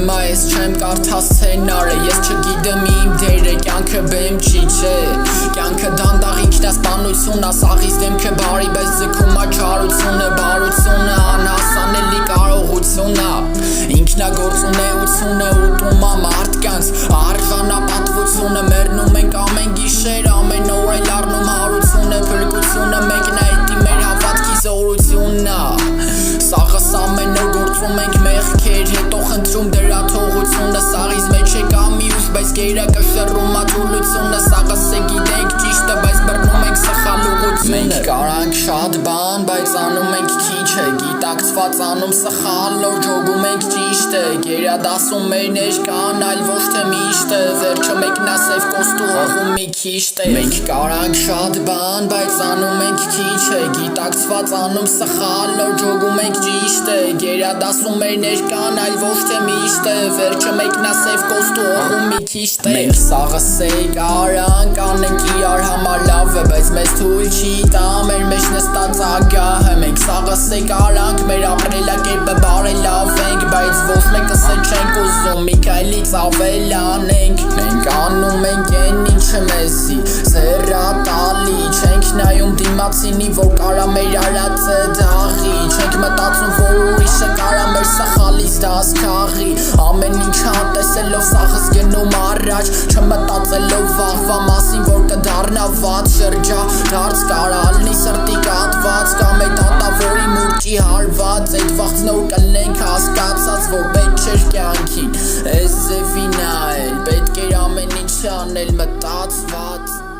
Հիմա ես չեմ կարդա սցենարը, ես չգիտեմ իմ դերը, կյանքը բեմ չի չէ, կյանքը դանդաղ ինքնասպանություն, ասաղից դեմքը բարի, բայց ձգում ա չարությունը, բարությունը անհասանելի կարողությունը, ինքնագործունեությունը ուտում ա մարդկանց, արժանապատվությունը, մեռնում ենք ամեն գիշեր, ամեն օր էլ առնում հարությունը, փրկությունը մեկն է, էդի մեր հավատքի զորությունն ա, սաղս ամեն օր գործում ենք մեղքեր, հետո խնդրում դրա թողությունը, սաղից մեջ է կա մյուս, բայց գերակը շռում ա թուլությունը, սաղս է գիտենք ճիշտը, բայց բռնում ենք սխալ ուղղությունը, մենք կարանք շատ բան, բայց անում ենք քիչ է, գիտակցված անում սխալ, որ ջոգում ենք ճիշտ է, գերադասում մեր ներկան, այլ ոչ թե միշտ է, վերջը մեկնասև կոստու հողում մի քիշտ է, մենք կարանք շատ բան, բայց անում ենք քիչ է, գիտակցված անում սխալ, որ ջոգում ենք ճիշտ է, գերադասում մեր ներկան, այլ ոչ թե միշտ է, վերջը մեկնասև կոստու հողում մի քիշտ է, մենք սաղս է կարանք, անենք իրար համար լավ է, բայց մեզ թույլ չի տա, մեր մեջ նստած ագահը, մենք սաղս է կարանք, մեր ապրելակերպը բարելավենք, բայց ոչ մեկս է չենք ուզում, մի քայլից ավել անենք, մենք անում ենք են ինչը մեզի, զեռատալի, չենք նայում դիմացինի, որ կարա մեր արածը դաղի, չենք մտածում, որ ուրիշը կարա մեր սխալից դաս քաղի, ամեն ինչ հատեսելով սաղս գնում առաջ, չմտածելով վաղվա մասին, որ կդառնա վատ շրջա, դարձ կարա ալնի սրտի կատված, կամ այդ հատավորի մուրճի հարված, այդ վաղց նոր կլենք հասկացած, որ պետք չէր կյանքին, էս ձևին այլ, պետք էր ամեն ինչ անել մտածված